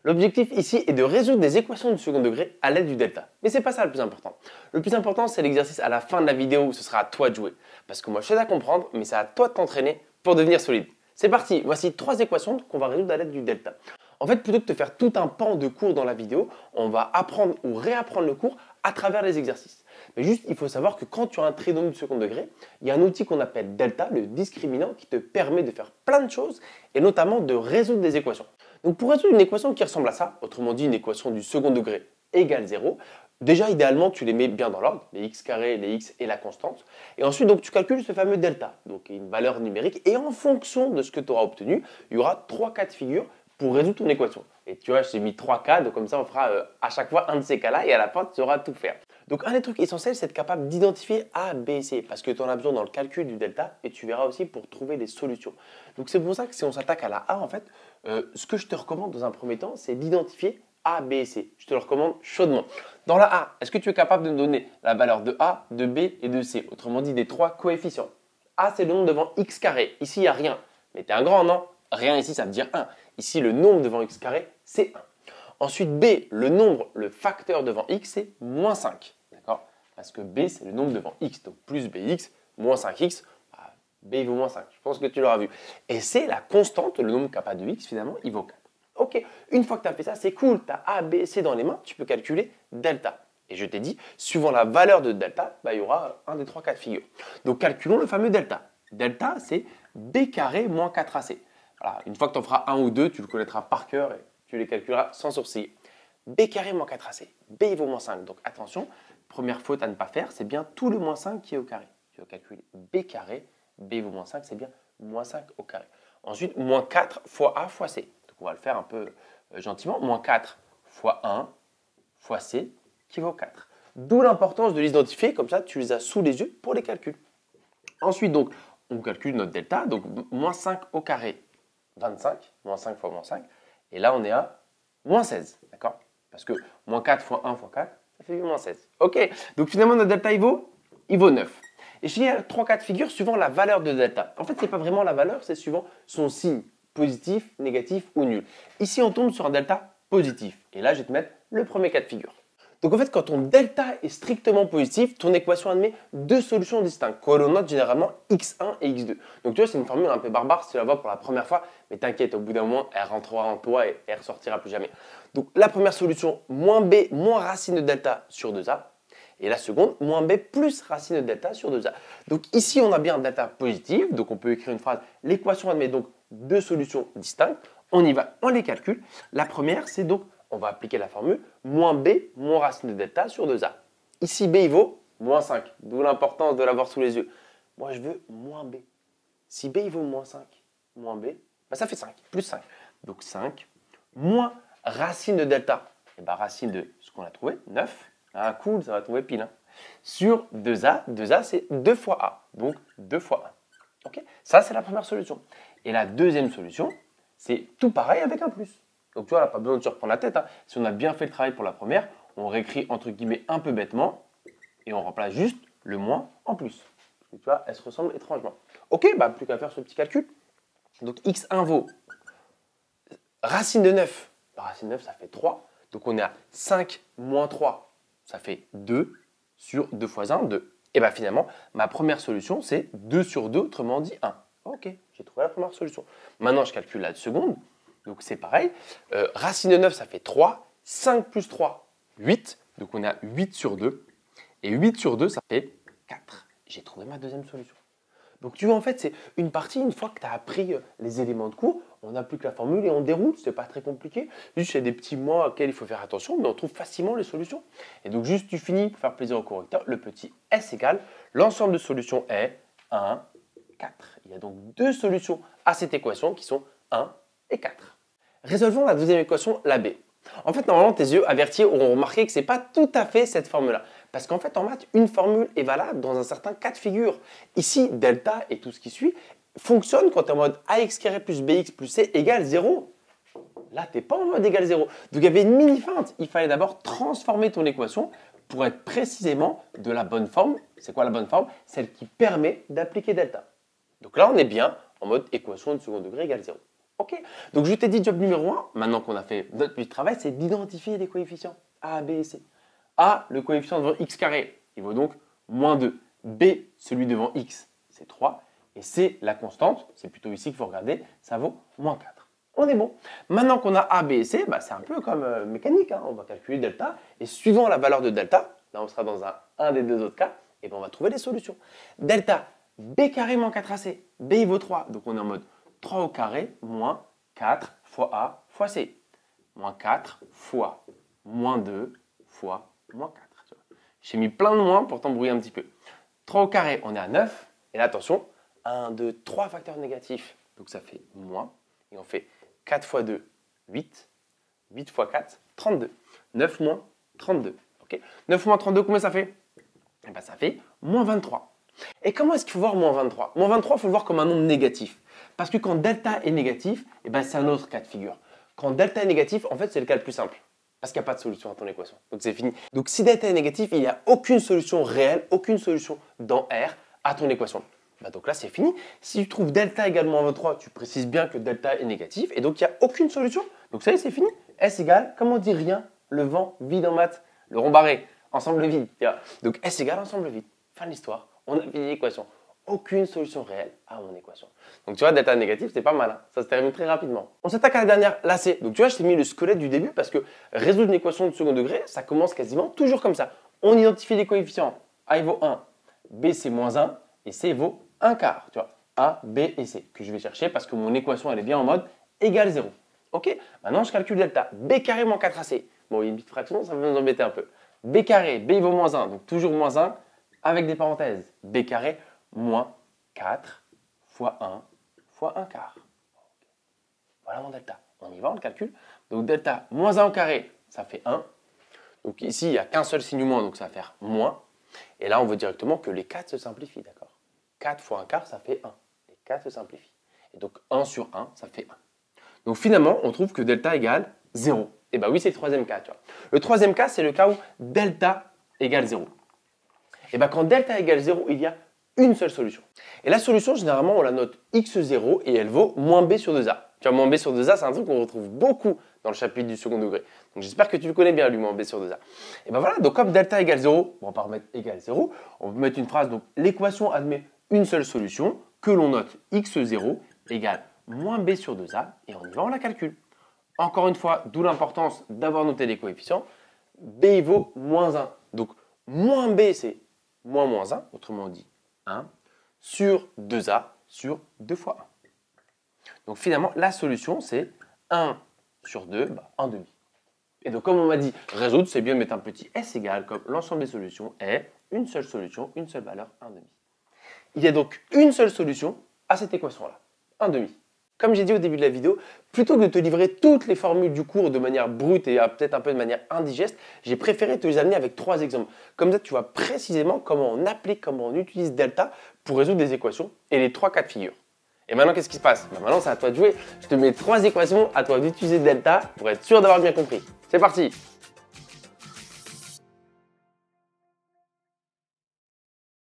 L'objectif ici est de résoudre des équations du second degré à l'aide du delta. Mais ce n'est pas ça le plus important. Le plus important, c'est l'exercice à la fin de la vidéo où ce sera à toi de jouer. Parce que moi, je sais à comprendre, mais c'est à toi de t'entraîner pour devenir solide. C'est parti, voici 3 équations qu'on va résoudre à l'aide du delta. En fait, plutôt que de faire tout un pan de cours dans la vidéo, on va apprendre ou réapprendre le cours à travers les exercices. Mais juste, il faut savoir que quand tu as un tridome du second degré, il y a un outil qu'on appelle delta, le discriminant, qui te permet de faire plein de choses et notamment de résoudre des équations. Donc pour résoudre une équation qui ressemble à ça, autrement dit une équation du second degré égale 0, déjà idéalement tu les mets bien dans l'ordre, les x carrés, les x et la constante. Et ensuite donc tu calcules ce fameux delta, donc une valeur numérique. Et en fonction de ce que tu auras obtenu, il y aura 3 cas de figure pour résoudre ton équation. Et tu vois, j'ai mis 3 cas, donc comme ça on fera à chaque fois un de ces cas-là et à la fin tu sauras tout faire. Donc un des trucs essentiels, c'est d'être capable d'identifier A, B, C, parce que tu en as besoin dans le calcul du delta et tu verras aussi pour trouver des solutions. Donc c'est pour ça que si on s'attaque à la A, en fait, ce que je te recommande dans un premier temps, c'est d'identifier A, B et C. Je te le recommande chaudement. Dans la A, est-ce que tu es capable de me donner la valeur de A, de B et de C? Autrement dit, des 3 coefficients. A, c'est le nombre devant x carré. Ici, il n'y a rien. Mais tu es un grand, non? Rien ici, ça veut dire 1. Ici, le nombre devant x carré, c'est 1. Ensuite, B, le nombre, le facteur devant x, c'est moins 5. D'accord? Parce que B, c'est le nombre devant x. Donc, plus bx, moins 5x. B, il vaut moins 5. Je pense que tu l'auras vu. Et C, la constante, le nombre kappa de x, finalement, il vaut 4. Ok, une fois que tu as fait ça, c'est cool. Tu as A, B, C dans les mains. Tu peux calculer delta. Et je t'ai dit, suivant la valeur de delta, il y aura un des 3 cas de figure. Donc, calculons le fameux delta. Delta, c'est B carré moins 4AC. Voilà, une fois que tu en feras un ou deux, tu le connaîtras par cœur et tu les calculeras sans sourciller. B carré moins 4AC. B, il vaut moins 5. Donc, attention, première faute à ne pas faire, c'est bien tout le moins 5 qui est au carré. Tu vas calculer B carré. B vaut moins 5, c'est bien moins 5 au carré. Ensuite, moins 4 fois A fois C. Donc, on va le faire un peu gentiment. Moins 4 fois 1 fois C qui vaut 4. D'où l'importance de les identifier, comme ça, tu les as sous les yeux pour les calculs. Ensuite, donc, on calcule notre delta. Donc, moins 5 au carré, 25. Moins 5 fois moins 5. Et là, on est à moins 16. D'accord? Parce que moins 4 fois 1 fois 4, ça fait moins 16. Ok. Donc, finalement, notre delta, il vaut 9. Et il y a 3 cas de figure suivant la valeur de delta. En fait, ce n'est pas vraiment la valeur, c'est suivant son signe, positif, négatif ou nul. Ici, on tombe sur un delta positif. Et là, je vais te mettre le premier cas de figure. Donc en fait, quand ton delta est strictement positif, ton équation admet 2 solutions distinctes, que l'on note généralement x1 et x2. Donc tu vois, c'est une formule un peu barbare si tu la vois pour la première fois, mais t'inquiète, au bout d'un moment, elle rentrera en toi et elle ressortira plus jamais. Donc la première solution, moins b moins racine de delta sur 2a. Et la seconde, moins b plus racine de delta sur 2a. Donc ici, on a bien un delta positif. Donc on peut écrire une phrase. L'équation admet donc 2 solutions distinctes. On y va, on les calcule. La première, c'est donc, on va appliquer la formule, moins b moins racine de delta sur 2a. Ici, b il vaut moins 5. D'où l'importance de l'avoir sous les yeux. Moi, je veux moins b. Si b il vaut moins 5, moins b, ça fait 5, plus 5. Donc 5, moins racine de delta. Et racine de ce qu'on a trouvé, 9. Ah cool, ça va tomber pile. Hein. Sur 2a, 2a c'est 2 fois a, donc 2 fois 1. Okay, ça c'est la première solution. Et la deuxième solution, c'est tout pareil avec un plus. Donc tu vois, là, pas besoin de se reprendre la tête. Hein. Si on a bien fait le travail pour la première, on réécrit entre guillemets un peu bêtement et on remplace juste le moins en plus. Et tu vois, elles se ressemblent étrangement. Ok, plus qu'à faire ce petit calcul. Donc x1 vaut racine de 9. Racine de 9, ça fait 3. Donc on est à 5 moins 3. Ça fait 2 sur 2 fois 1, 2. Et finalement, ma première solution, c'est 2 sur 2, autrement dit 1. Ok, j'ai trouvé la première solution. Maintenant, je calcule la seconde. Donc c'est pareil. Racine de 9, ça fait 3. 5 plus 3, 8. Donc on est à 8 sur 2. Et 8 sur 2, ça fait 4. J'ai trouvé ma deuxième solution. Donc tu vois, en fait, c'est une partie, une fois que tu as appris les éléments de cours, on n'a plus que la formule et on déroule, c'est pas très compliqué. Juste, il y a des petits mots auxquels il faut faire attention, mais on trouve facilement les solutions. Et donc juste, tu finis, pour faire plaisir au correcteur, le petit S égale, l'ensemble de solutions est 1, 4. Il y a donc 2 solutions à cette équation qui sont 1 et 4. Résolvons la deuxième équation, la B. En fait, normalement, tes yeux avertis auront remarqué que ce n'est pas tout à fait cette formule-là. Parce qu'en fait, en maths, une formule est valable dans un certain cas de figure. Ici, delta et tout ce qui suit fonctionne quand tu es en mode ax carré plus bx plus c égale 0. Là, tu n'es pas en mode égal 0. Donc, il y avait une mini-feinte. Il fallait d'abord transformer ton équation pour être précisément de la bonne forme. C'est quoi la bonne forme? Celle qui permet d'appliquer delta. Donc là, on est bien en mode équation de second degré égale 0. Ok. Donc je t'ai dit job numéro 1, maintenant qu'on a fait notre petit travail, c'est d'identifier les coefficients A, B et C. A, le coefficient devant x carré, il vaut donc moins 2. B, celui devant x, c'est 3. Et C, la constante, c'est plutôt ici qu'il faut regarder, ça vaut moins 4. On est bon. Maintenant qu'on a A, B et C, c'est un peu comme mécanique. On va calculer delta. Et suivant la valeur de delta, là on sera dans un des deux autres cas, et on va trouver les solutions. Delta, B carré moins 4AC. B il vaut 3. Donc on est en mode 3 au carré moins 4 fois A fois C. Moins 4 fois moins 2 fois moins 4. J'ai mis plein de moins pour t'embrouiller un petit peu. 3 au carré, on est à 9. Et là, attention, 1, 2, 3 facteurs négatifs. Donc ça fait moins. Et on fait 4 fois 2, 8. 8 fois 4, 32. 9 moins 32. Okay. 9 moins 32, combien ça fait? Ça fait moins 23. Et comment est-ce qu'il faut voir moins 23? Moins 23, il faut le voir comme un nombre négatif. Parce que quand delta est négatif, c'est un autre cas de figure. Quand delta est négatif, en fait, c'est le cas le plus simple. Parce qu'il n'y a pas de solution à ton équation. Donc c'est fini. Donc si delta est négatif, il n'y a aucune solution réelle, aucune solution dans R à ton équation. Donc là, c'est fini. Si tu trouves delta égale moins 23, tu précises bien que delta est négatif. Et donc, il n'y a aucune solution. Donc ça y est, c'est fini. S égale, comme on dit rien, le vent vide en maths, le rond barré, ensemble vide. Donc S égale ensemble vide. Fin de l'histoire. On a fini l'équation. Aucune solution réelle à mon équation. Donc tu vois, delta négatif, c'est pas mal. Ça se termine très rapidement. On s'attaque à la dernière, la C. Donc tu vois, je t'ai mis le squelette du début parce que résoudre une équation de second degré, ça commence quasiment toujours comme ça. On identifie les coefficients. A il vaut 1, B c'est moins 1 et C vaut 1 quart. Tu vois, A, B et C que je vais chercher parce que mon équation elle est bien en mode égale 0. Ok, maintenant je calcule delta. B carré moins 4AC. Bon, il y a une petite fraction, ça va nous embêter un peu. B carré, B il vaut moins 1, donc toujours moins 1 avec des parenthèses. B carré moins 4 fois 1 fois 1 quart. Voilà mon delta. On y va, on le calcule. Donc delta moins 1 au carré, ça fait 1. Donc ici, il n'y a qu'un seul signe moins, donc ça va faire moins. Et là, on veut directement que les 4 se simplifient, d'accord? 4 fois 1 quart, ça fait 1. Les 4 se simplifient. Et donc 1 sur 1, ça fait 1. Donc finalement, on trouve que delta égale 0. Et bien oui, c'est le troisième cas. Tu vois. Le troisième cas, c'est le cas où delta égale 0. Et bien quand delta égale 0, il y a une seule solution. Et la solution, généralement, on la note x0 et elle vaut moins b sur 2a. Tu vois, moins b sur 2a, c'est un truc qu'on retrouve beaucoup dans le chapitre du second degré. Donc j'espère que tu le connais bien, lui, moins b sur 2a. Et bien voilà, donc comme delta égale 0, on va pas remettre égale 0, on peut mettre une phrase, donc l'équation admet une seule solution, que l'on note x0 égale moins b sur 2a, et on y va, on la calcule. Encore une fois, d'où l'importance d'avoir noté les coefficients. B il vaut moins 1. Donc moins b, c'est moins 1, autrement dit 1, sur 2a sur 2 fois 1. Donc finalement, la solution, c'est 1 sur 2, 1 demi. Et donc comme on m'a dit, résoudre, c'est bien de mettre un petit S égal, comme l'ensemble des solutions est une seule solution, une seule valeur, 1 demi. Il y a donc une seule solution à cette équation-là, 1 demi. Comme j'ai dit au début de la vidéo, plutôt que de te livrer toutes les formules du cours de manière brute et peut-être un peu de manière indigeste, j'ai préféré te les amener avec 3 exemples. Comme ça, tu vois précisément comment on applique, comment on utilise delta pour résoudre des équations et les 3 cas de figure. Et maintenant, qu'est-ce qui se passe? Maintenant, c'est à toi de jouer. Je te mets 3 équations, à toi d'utiliser delta pour être sûr d'avoir bien compris. C'est parti!